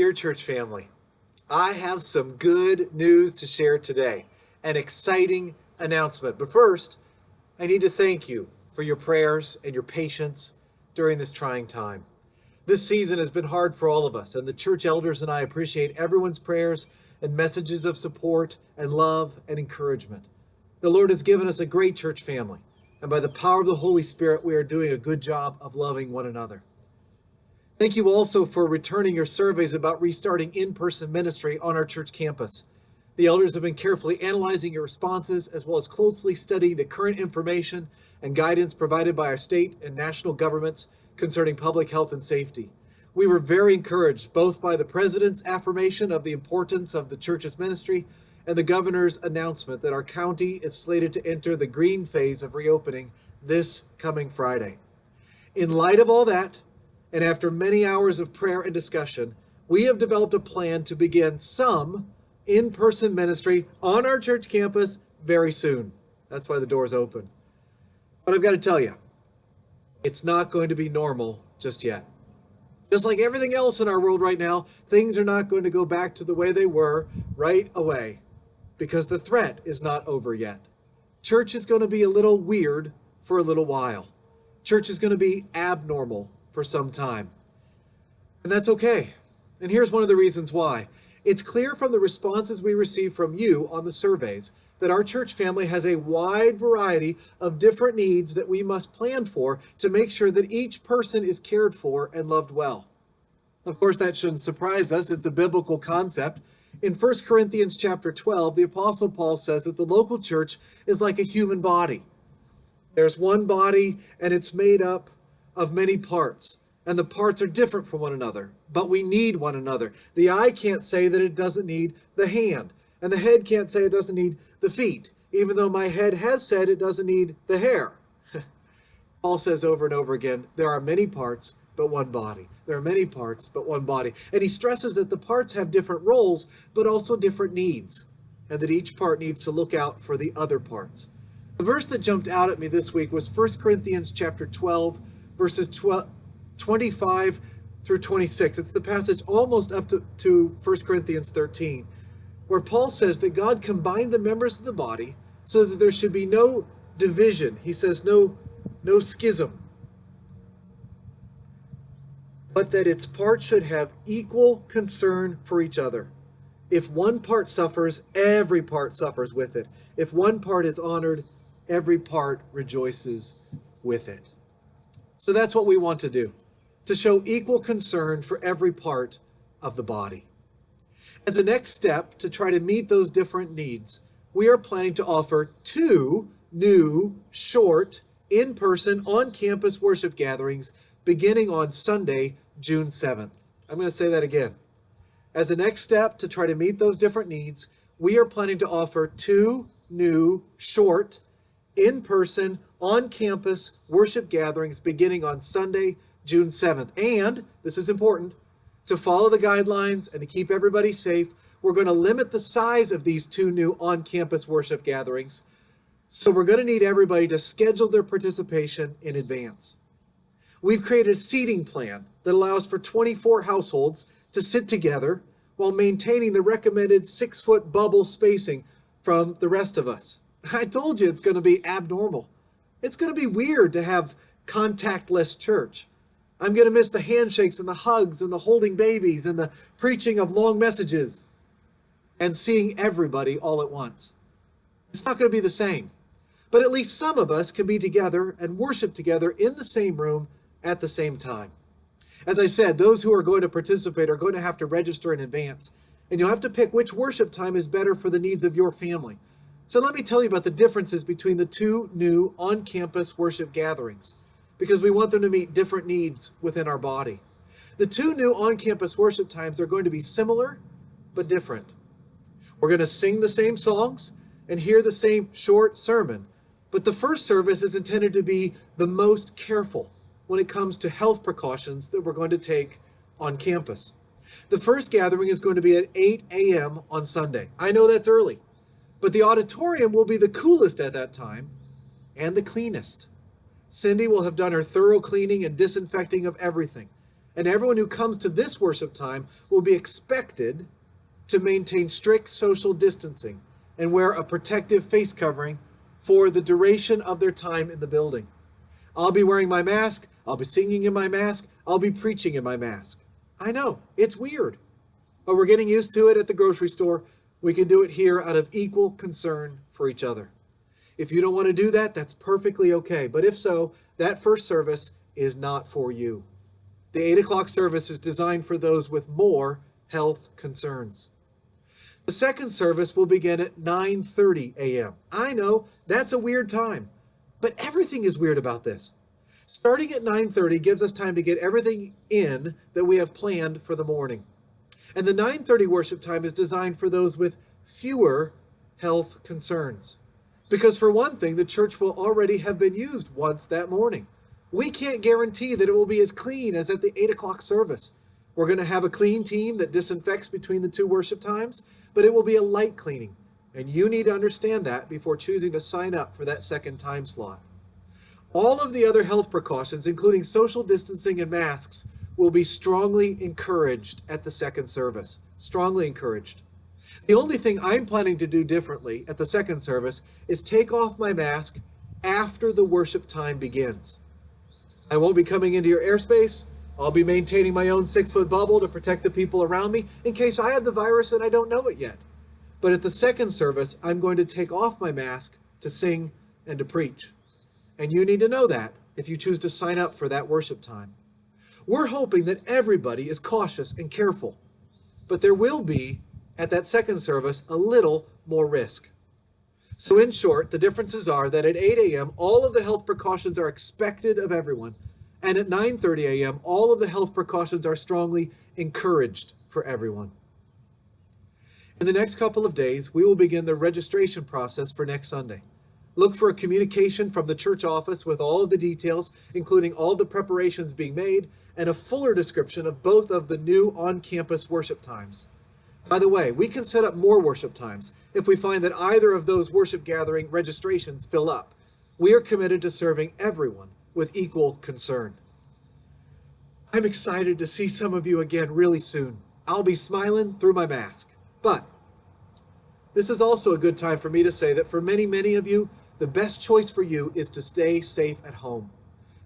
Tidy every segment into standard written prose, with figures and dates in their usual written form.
Dear church family, I have some good news to share today, an exciting announcement. But first, I need to thank you for your prayers and your patience during this trying time. This season has been hard for all of us, and the church elders and I appreciate everyone's prayers and messages of support and love and encouragement. The Lord has given us a great church family, and by the power of the Holy Spirit, we are doing a good job of loving one another. Thank you also for returning your surveys about restarting in-person ministry on our church campus. The elders have been carefully analyzing your responses as well as closely studying the current information and guidance provided by our state and national governments concerning public health and safety. We were very encouraged both by the president's affirmation of the importance of the church's ministry and the governor's announcement that our county is slated to enter the green phase of reopening this coming Friday. In light of all that, and after many hours of prayer and discussion, we have developed a plan to begin some in-person ministry on our church campus very soon. That's why the door's open. But I've got to tell you, it's not going to be normal just yet. Just like everything else in our world right now, things are not going to go back to the way they were right away because the threat is not over yet. Church is going to be a little weird for a little while. Church is going to be abnormal for some time. And that's okay. And here's one of the reasons why. It's clear from the responses we receive from you on the surveys that our church family has a wide variety of different needs that we must plan for to make sure that each person is cared for and loved well. Of course, that shouldn't surprise us. It's a biblical concept. In 1 Corinthians chapter 12, the Apostle Paul says that the local church is like a human body. There's one body, and it's made up of many parts, and the parts are different from one another, but we need one another. The eye can't say that it doesn't need the hand, and the head can't say it doesn't need the feet, even though my head has said it doesn't need the hair. Paul says over and over again, there are many parts, but one body. There are many parts, but one body. And he stresses that the parts have different roles, but also different needs, and that each part needs to look out for the other parts. The verse that jumped out at me this week was 1 Corinthians chapter 12, verses 25 through 26. It's the passage almost up to 1 Corinthians 13, where Paul says that God combined the members of the body so that there should be no division. He says no schism, but that its parts should have equal concern for each other. If one part suffers, every part suffers with it. If one part is honored, every part rejoices with it. So that's what we want to do, to show equal concern for every part of the body. As a next step to try to meet those different needs, we are planning to offer 2 new, short, in-person, on-campus worship gatherings beginning on Sunday, June 7th. I'm going to say that again. As a next step to try to meet those different needs, we are planning to offer 2 new, short, in-person, on-campus worship gatherings beginning on Sunday, June 7th. And, this is important, to follow the guidelines and to keep everybody safe, we're going to limit the size of these 2 new on-campus worship gatherings. So we're going to need everybody to schedule their participation in advance. We've created a seating plan that allows for 24 households to sit together while maintaining the recommended 6-foot bubble spacing from the rest of us. I told you it's going to be abnormal. It's going to be weird to have contactless church. I'm going to miss the handshakes and the hugs and the holding babies and the preaching of long messages and seeing everybody all at once. It's not going to be the same. But at least some of us can be together and worship together in the same room at the same time. As I said, those who are going to participate are going to have to register in advance, and you'll have to pick which worship time is better for the needs of your family. So let me tell you about the differences between the 2 new on-campus worship gatherings, because we want them to meet different needs within our body. The 2 new on-campus worship times are going to be similar, but different. We're going to sing the same songs and hear the same short sermon, but the first service is intended to be the most careful when it comes to health precautions that we're going to take on campus. The first gathering is going to be at 8 a.m. on Sunday. I know that's early, but the auditorium will be the coolest at that time and the cleanest. Cindy will have done her thorough cleaning and disinfecting of everything. And everyone who comes to this worship time will be expected to maintain strict social distancing and wear a protective face covering for the duration of their time in the building. I'll be wearing my mask, I'll be singing in my mask, I'll be preaching in my mask. I know, it's weird, but we're getting used to it at the grocery store. We can do it here out of equal concern for each other. If you don't want to do that, that's perfectly okay. But if so, that first service is not for you. The 8 o'clock service is designed for those with more health concerns. The second service will begin at 9:30 a.m. I know, that's a weird time, but everything is weird about this. Starting at 9:30 gives us time to get everything in that we have planned for the morning. And the 9:30 worship time is designed for those with fewer health concerns. Because for one thing, the church will already have been used once that morning. We can't guarantee that it will be as clean as at the 8 o'clock service. We're going to have a clean team that disinfects between the two worship times, but it will be a light cleaning. And you need to understand that before choosing to sign up for that second time slot. All of the other health precautions, including social distancing and masks, will be strongly encouraged at the second service. Strongly encouraged. The only thing I'm planning to do differently at the second service is take off my mask after the worship time begins. I won't be coming into your airspace. I'll be maintaining my own 6-foot bubble to protect the people around me in case I have the virus and I don't know it yet. But at the second service, I'm going to take off my mask to sing and to preach. And you need to know that if you choose to sign up for that worship time. We're hoping that everybody is cautious and careful, but there will be, at that second service, a little more risk. So in short, the differences are that at 8 a.m., all of the health precautions are expected of everyone, and at 9:30 a.m., all of the health precautions are strongly encouraged for everyone. In the next couple of days, we will begin the registration process for next Sunday. Look for a communication from the church office with all of the details, including all the preparations being made, and a fuller description of both of the new on-campus worship times. By the way, we can set up more worship times if we find that either of those worship gathering registrations fill up. We are committed to serving everyone with equal concern. I'm excited to see some of you again really soon. I'll be smiling through my mask. But this is also a good time for me to say that for many, many of you, the best choice for you is to stay safe at home.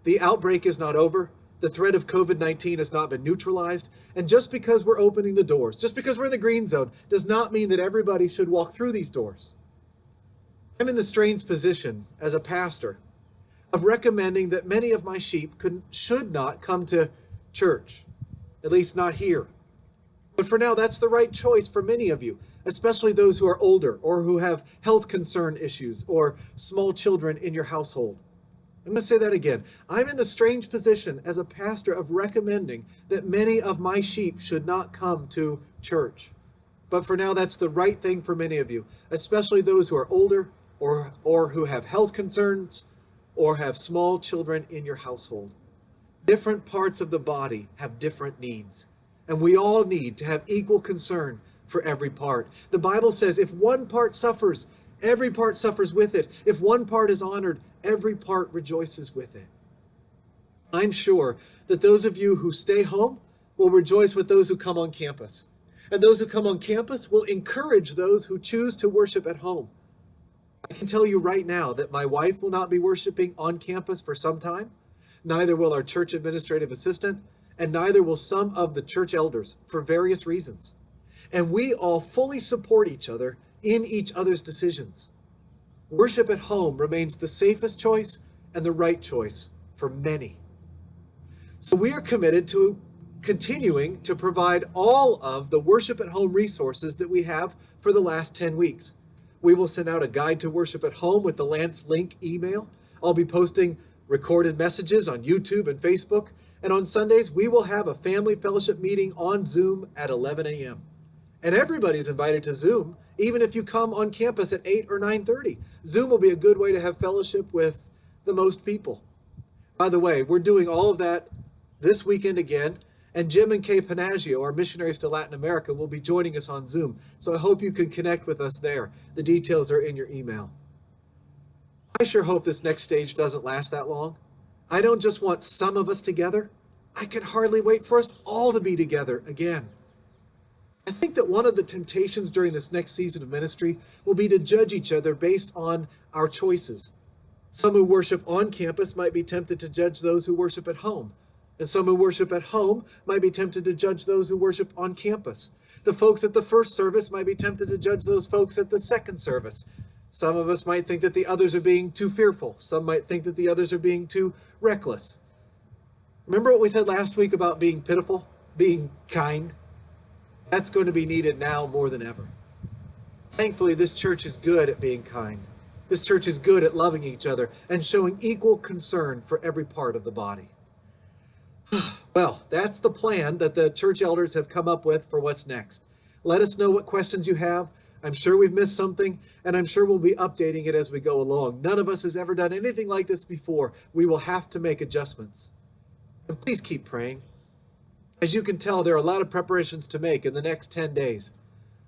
The outbreak is not over. The threat of COVID-19 has not been neutralized. And just because we're opening the doors, just because we're in the green zone, does not mean that everybody should walk through these doors. I'm in the strange position as a pastor of recommending that many of my sheep should not come to church, at least not here. But for now, that's the right choice for many of you, especially those who are older or who have health concern issues or small children in your household. I'm going to say that again. I'm in the strange position as a pastor of recommending that many of my sheep should not come to church. But for now, that's the right thing for many of you, especially those who are older or who have health concerns or have small children in your household. Different parts of the body have different needs, and we all need to have equal concern for every part. The Bible says if one part suffers, every part suffers with it. If one part is honored, every part rejoices with it. I'm sure that those of you who stay home will rejoice with those who come on campus. And those who come on campus will encourage those who choose to worship at home. I can tell you right now that my wife will not be worshiping on campus for some time. Neither will our church administrative assistant, and neither will some of the church elders for various reasons. And we all fully support each other in each other's decisions. Worship at home remains the safest choice and the right choice for many. So we are committed to continuing to provide all of the worship at home resources that we have for the last 10 weeks. We will send out a guide to worship at home with the Lance Link email. I'll be posting recorded messages on YouTube and Facebook. And on Sundays, we will have a family fellowship meeting on Zoom at 11 a.m. And everybody's invited to Zoom, even if you come on campus at 8 or 9:30. Zoom will be a good way to have fellowship with the most people. By the way, we're doing all of that this weekend again, and Jim and Kay Panaggio, our missionaries to Latin America, will be joining us on Zoom. So I hope you can connect with us there. The details are in your email. I sure hope this next stage doesn't last that long. I don't just want some of us together. I can hardly wait for us all to be together again. I think that one of the temptations during this next season of ministry will be to judge each other based on our choices. Some who worship on campus might be tempted to judge those who worship at home. And some who worship at home might be tempted to judge those who worship on campus. The folks at the first service might be tempted to judge those folks at the second service. Some of us might think that the others are being too fearful. Some might think that the others are being too reckless. Remember what we said last week about being pitiful, being kind? That's going to be needed now more than ever. Thankfully, this church is good at being kind. This church is good at loving each other and showing equal concern for every part of the body. Well, that's the plan that the church elders have come up with for what's next. Let us know what questions you have. I'm sure we've missed something, and I'm sure we'll be updating it as we go along. None of us has ever done anything like this before. We will have to make adjustments. And please keep praying. As you can tell, there are a lot of preparations to make in the next 10 days.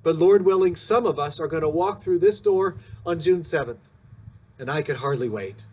But Lord willing, some of us are going to walk through this door on June 7th, and I could hardly wait.